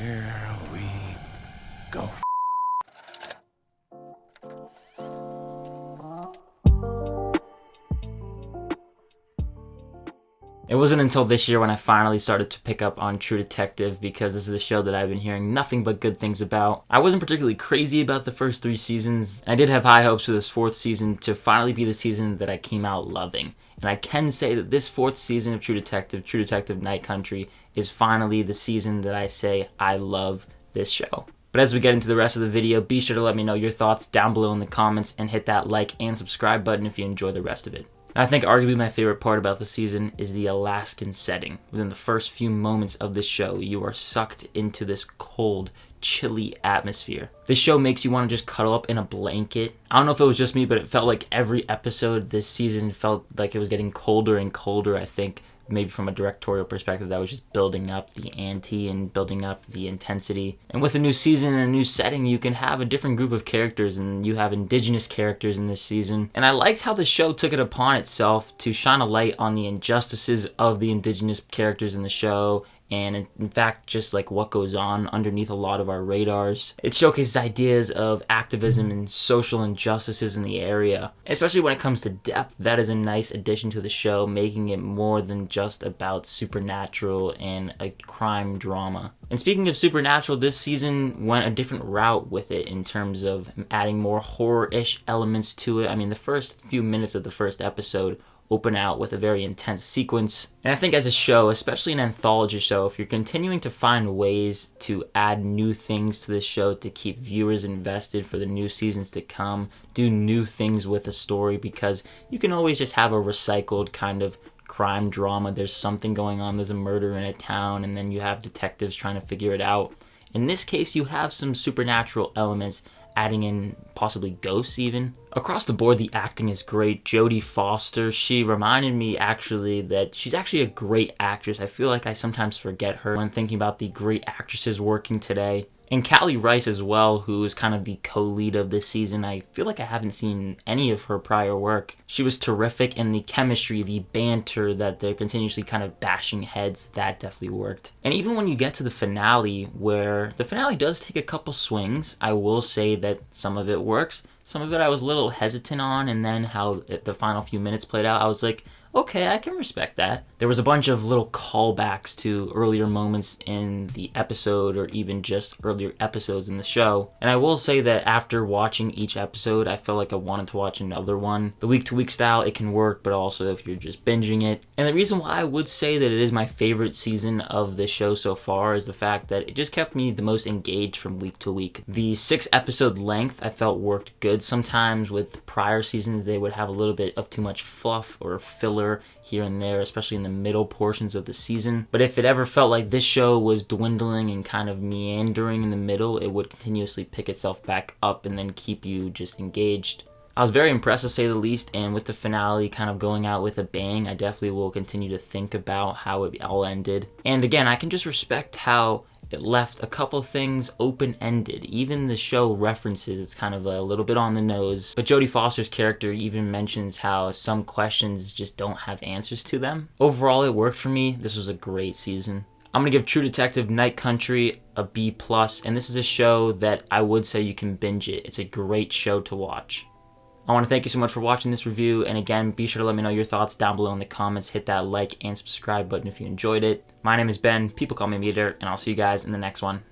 Here we go. It wasn't until this year when I finally started to pick up on True Detective, because this is a show that I've been hearing nothing but good things about. I wasn't particularly crazy about the first 3 seasons. I did have high hopes for this 4th season to finally be the season that I came out loving. And I can say that this 4th season of True Detective Night Country, is finally the season that I say I love this show. But as we get into the rest of the video, be sure to let me know your thoughts down below in the comments and hit that like and subscribe button if you enjoy the rest of it. I think arguably my favorite part about the season is the Alaskan setting. Within the first few moments of this show, you are sucked into this cold, chilly atmosphere. This show makes you want to just cuddle up in a blanket. I don't know if it was just me, but it felt like every episode this season felt like it was getting colder and colder. I think maybe from a directorial perspective, that was just building up the ante and building up the intensity. And with a new season and a new setting, you can have a different group of characters, and you have indigenous characters in this season. And I liked how the show took it upon itself to shine a light on the injustices of the indigenous characters in the show, and in fact just like what goes on underneath a lot of our radars. It showcases ideas of activism and social injustices in the area. Especially when it comes to depth, that is a nice addition to the show, making it more than just about supernatural and a crime drama. And speaking of supernatural, this season went a different route with it in terms of adding more horror-ish elements to it. I mean, the first few minutes of the first episode open out with a very intense sequence. And I think as a show, especially an anthology show, if you're continuing to find ways to add new things to this show to keep viewers invested for the new seasons to come, do new things with the story, because you can always just have a recycled kind of crime drama. There's something going on, there's a murder in a town, and then you have detectives trying to figure it out. In this case, you have some supernatural elements, adding in possibly ghosts even. Across the board, the acting is great. Jodie Foster, she reminded me actually that she's actually a great actress. I feel like I sometimes forget her when thinking about the great actresses working today. And Reis as well, who is kind of the co-lead of this season. I feel like I haven't seen any of her prior work. She was terrific, and the chemistry, the banter that they're continuously kind of bashing heads, that definitely worked. And even when you get to the finale, where the finale does take a couple swings, I will say that some of it works. Some of it I was a little hesitant on, and then how the final few minutes played out, I was like, okay, I can respect that. There was a bunch of little callbacks to earlier moments in the episode, or even just earlier episodes in the show. And I will say that after watching each episode, I felt like I wanted to watch another one. The week-to-week style, it can work, but also if you're just binging it. And the reason why I would say that it is my favorite season of this show so far is the fact that it just kept me the most engaged from week to week. The 6-episode length I felt worked good. Sometimes with prior seasons, they would have a little bit of too much fluff or filler here and there, especially in the middle portions of the season. But if it ever felt like this show was dwindling and kind of meandering in the middle, it would continuously pick itself back up and then keep you just engaged. I was very impressed, to say the least, and with the finale kind of going out with a bang, I definitely will continue to think about how it all ended. And again, I can just respect how it left a couple things open-ended. Even the show references, it's kind of a little bit on the nose. But Jodie Foster's character even mentions how some questions just don't have answers to them. Overall, it worked for me. This was a great season. I'm going to give True Detective Night Country a B+, and this is a show that I would say you can binge it. It's a great show to watch. I want to thank you so much for watching this review, and again, be sure to let me know your thoughts down below in the comments. Hit that like and subscribe button if you enjoyed it. My name is Ben, people call me Meter, and I'll see you guys in the next one.